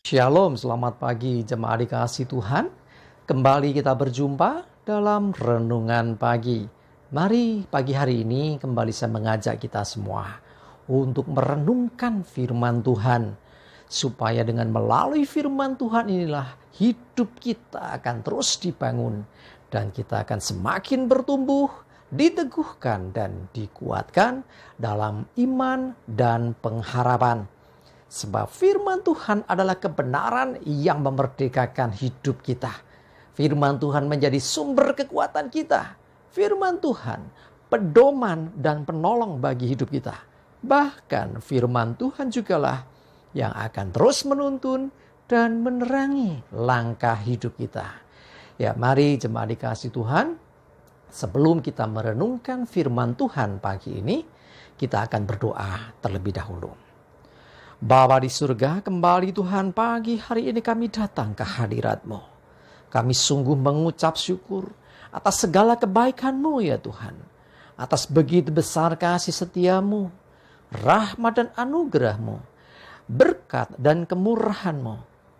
Shalom, selamat pagi jemaat dikasih Tuhan. Kembali kita berjumpa dalam renungan pagi. Mari pagi hari ini kembali saya mengajak kita semua untuk merenungkan firman Tuhan. Supaya dengan melalui firman Tuhan inilah hidup kita akan terus dibangun. Dan kita akan semakin bertumbuh, diteguhkan dan dikuatkan dalam iman dan pengharapan. Sebab firman Tuhan adalah kebenaran yang memerdekakan hidup kita. Firman Tuhan menjadi sumber kekuatan kita. Firman Tuhan pedoman dan penolong bagi hidup kita. Bahkan firman Tuhan jugalah yang akan terus menuntun dan menerangi langkah hidup kita. Ya, mari jemaat dikasih Tuhan, sebelum kita merenungkan firman Tuhan pagi ini, kita akan berdoa terlebih dahulu. Bapa di surga, kembali Tuhan pagi hari ini kami datang ke hadirat-Mu. Kami sungguh mengucap syukur atas segala kebaikan-Mu ya Tuhan. Atas begitu besar kasih setia-Mu, rahmat dan anugerah-Mu, berkat dan kemurahan-Mu,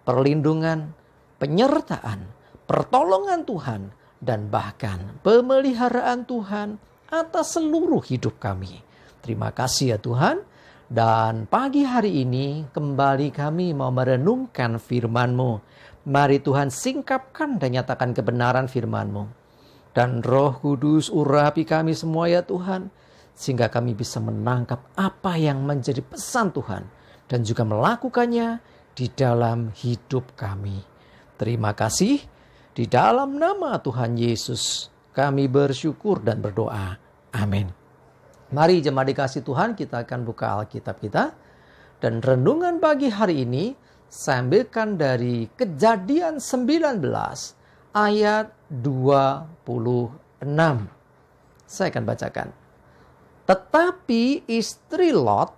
perlindungan, penyertaan, pertolongan Tuhan, dan bahkan pemeliharaan Tuhan atas seluruh hidup kami. Terima kasih ya Tuhan. Dan pagi hari ini kembali kami mau merenungkan firman-Mu. Mari Tuhan singkapkan dan nyatakan kebenaran firman-Mu. Dan Roh Kudus urapi kami semua ya Tuhan. Sehingga kami bisa menangkap apa yang menjadi pesan Tuhan. Dan juga melakukannya di dalam hidup kami. Terima kasih. Di dalam nama Tuhan Yesus kami bersyukur dan berdoa. Amin. Mari jemaat dikasih Tuhan, kita akan buka Alkitab kita. Dan renungan pagi hari ini saya ambilkan dari Kejadian 19 ayat 26. Saya akan bacakan. Tetapi istri Lot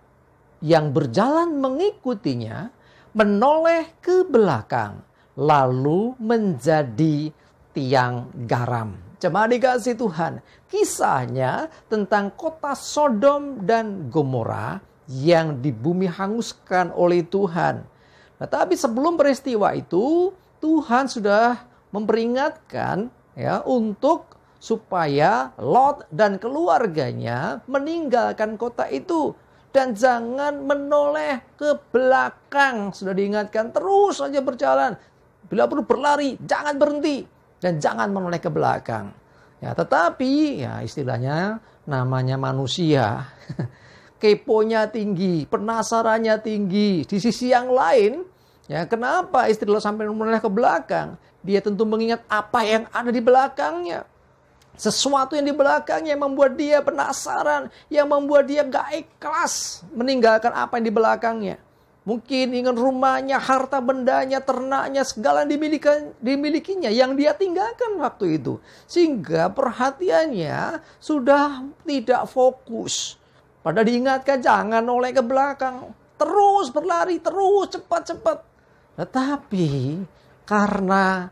yang berjalan mengikutinya menoleh ke belakang lalu menjadi tiang garam. Jemaat dikasih Tuhan, kisahnya tentang kota Sodom dan Gomora yang di bumi hanguskan oleh Tuhan. Tetapi sebelum peristiwa itu, Tuhan sudah memperingatkan ya untuk supaya Lot dan keluarganya meninggalkan kota itu dan jangan menoleh ke belakang. Sudah diingatkan, terus saja berjalan. Bila perlu berlari, jangan berhenti. Dan jangan menoleh ke belakang. Ya, tetapi ya istilahnya namanya manusia. Keponya tinggi, penasarannya tinggi. Di sisi yang lain, ya kenapa istri lo sampai menoleh ke belakang? Dia tentu mengingat apa yang ada di belakangnya. Sesuatu yang di belakangnya yang membuat dia penasaran. Yang membuat dia gak ikhlas meninggalkan apa yang di belakangnya. Mungkin ingin rumahnya, harta bendanya, ternaknya, segala yang dimilikinya yang dia tinggalkan waktu itu. Sehingga perhatiannya sudah tidak fokus. Padahal diingatkan jangan noleh ke belakang. Terus berlari, terus cepat-cepat. Tetapi karena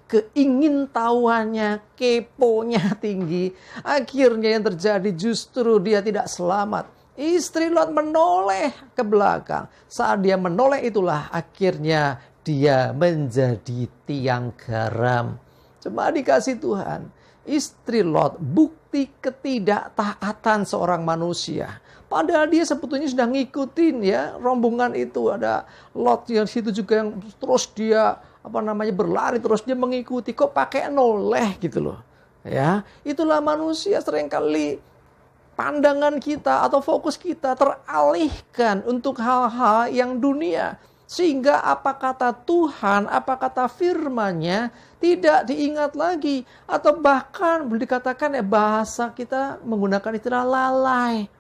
keingintahuannya, keponya tinggi, akhirnya yang terjadi justru dia tidak selamat. Istri Lot menoleh ke belakang. Saat dia menoleh itulah akhirnya dia menjadi tiang garam. Cuma dikasih Tuhan. Istri Lot bukti ketidaktaatan seorang manusia. Padahal dia sebetulnya sudah ngikutin ya rombongan itu. Ada Lot yang situ juga yang terus dia berlari, terus dia mengikuti. Kok pakai noleh gitu loh. Ya, itulah manusia seringkali pandangan kita atau fokus kita teralihkan untuk hal-hal yang dunia. Sehingga apa kata Tuhan, apa kata firman-Nya tidak diingat lagi. Atau bahkan boleh dikatakan bahasa kita menggunakan istilah lalai.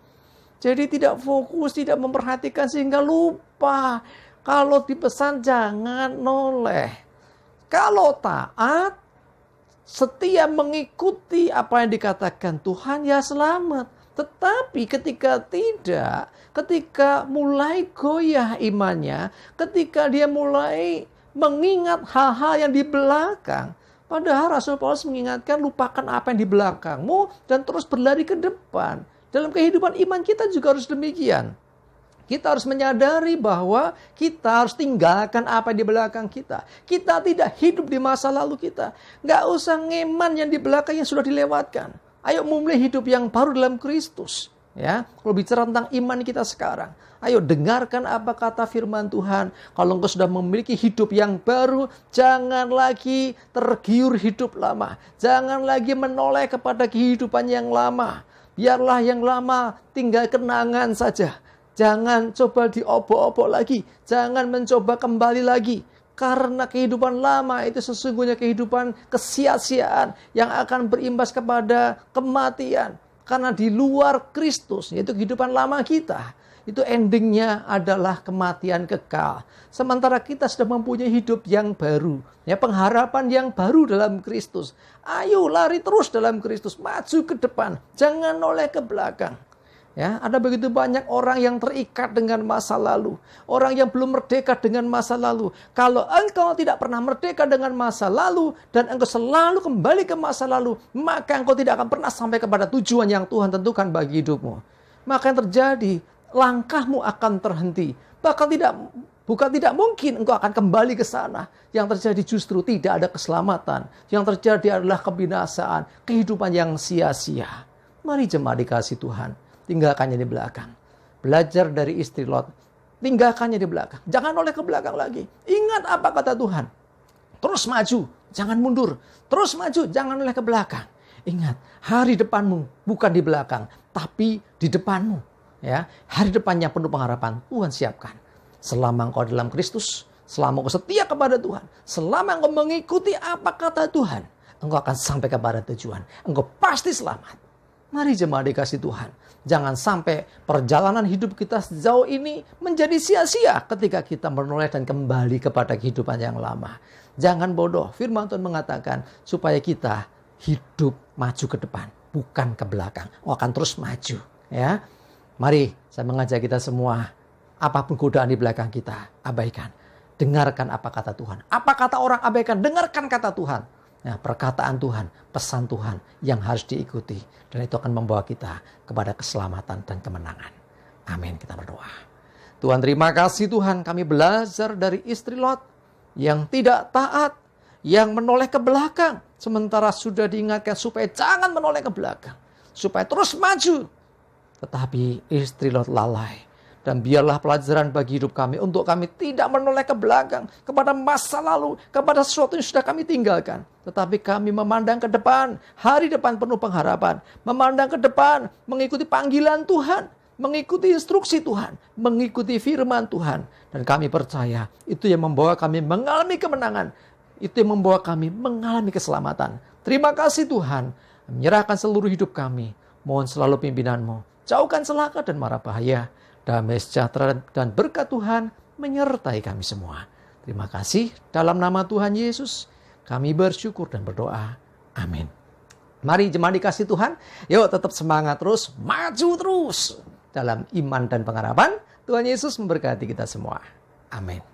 Jadi tidak fokus, tidak memperhatikan sehingga lupa. Kalau dipesan jangan noleh. Kalau taat, setia mengikuti apa yang dikatakan Tuhan ya selamat. Tetapi ketika tidak, ketika mulai goyah imannya, ketika dia mulai mengingat hal-hal yang di belakang, padahal Rasul Paulus mengingatkan lupakan apa yang di belakangmu dan terus berlari ke depan. Dalam kehidupan iman kita juga harus demikian. Kita harus menyadari bahwa kita harus tinggalkan apa di belakang kita. Kita tidak hidup di masa lalu kita. Nggak usah ngeman yang di belakang yang sudah dilewatkan. Ayo memulai hidup yang baru dalam Kristus. Ya, kalau bicara tentang iman kita sekarang, ayo dengarkan apa kata firman Tuhan. Kalau engkau sudah memiliki hidup yang baru, jangan lagi tergiur hidup lama. Jangan lagi menoleh kepada kehidupan yang lama. Biarlah yang lama tinggal kenangan saja. Jangan coba diobok-obok lagi. Jangan mencoba kembali lagi. Karena kehidupan lama itu sesungguhnya kehidupan kesia-siaan yang akan berimbas kepada kematian. Karena di luar Kristus, yaitu kehidupan lama kita, itu endingnya adalah kematian kekal. Sementara kita sudah mempunyai hidup yang baru. Ya, pengharapan yang baru dalam Kristus. Ayo lari terus dalam Kristus. Maju ke depan. Jangan noleh ke belakang. Ya, ada begitu banyak orang yang terikat dengan masa lalu. Orang yang belum merdeka dengan masa lalu. Kalau engkau tidak pernah merdeka dengan masa lalu dan engkau selalu kembali ke masa lalu, maka engkau tidak akan pernah sampai kepada tujuan yang Tuhan tentukan bagi hidupmu. Maka yang terjadi, langkahmu akan terhenti. Bahkan bukan tidak mungkin engkau akan kembali ke sana. Yang terjadi justru tidak ada keselamatan. Yang terjadi adalah kebinasaan, kehidupan yang sia-sia. Mari jemaat dikasih Tuhan. Tinggalkannya di belakang. Belajar dari istri Lot. Tinggalkannya di belakang. Jangan noleh ke belakang lagi. Ingat apa kata Tuhan. Terus maju. Jangan mundur. Terus maju. Jangan noleh ke belakang. Ingat. Hari depanmu bukan di belakang. Tapi di depanmu. Ya, hari depannya penuh pengharapan. Tuhan siapkan. Selama engkau dalam Kristus. Selama engkau setia kepada Tuhan. Selama engkau mengikuti apa kata Tuhan. Engkau akan sampai kepada tujuan. Engkau pasti selamat. Mari jemaat dikasih Tuhan. Jangan sampai perjalanan hidup kita sejauh ini menjadi sia-sia ketika kita menoleh dan kembali kepada kehidupan yang lama. Jangan bodoh. Firman Tuhan mengatakan supaya kita hidup maju ke depan, bukan ke belakang. Akan terus maju. Ya, mari saya mengajak kita semua. Apapun godaan di belakang kita, abaikan. Dengarkan apa kata Tuhan. Apa kata orang, abaikan. Dengarkan kata Tuhan. Nah, perkataan Tuhan, pesan Tuhan yang harus diikuti. Dan itu akan membawa kita kepada keselamatan dan kemenangan. Amin, kita berdoa. Tuhan, terima kasih Tuhan, kami belajar dari istri Lot yang tidak taat, yang menoleh ke belakang. Sementara sudah diingatkan supaya jangan menoleh ke belakang. Supaya terus maju. Tetapi istri Lot lalai. Dan biarlah pelajaran bagi hidup kami untuk kami tidak menoleh ke belakang kepada masa lalu, kepada sesuatu yang sudah kami tinggalkan. Tetapi kami memandang ke depan, hari depan penuh pengharapan. Memandang ke depan, mengikuti panggilan Tuhan, mengikuti instruksi Tuhan, mengikuti firman Tuhan. Dan kami percaya itu yang membawa kami mengalami kemenangan. Itu yang membawa kami mengalami keselamatan. Terima kasih Tuhan, menyerahkan seluruh hidup kami. Mohon selalu pimpinan-Mu. Jauhkan celaka dan mara bahaya. Damai sejahtera dan berkat Tuhan menyertai kami semua. Terima kasih dalam nama Tuhan Yesus. Kami bersyukur dan berdoa. Amin. Mari jemaat dikasih Tuhan. Yuk tetap semangat terus. Maju terus. Dalam iman dan pengharapan. Tuhan Yesus memberkati kita semua. Amin.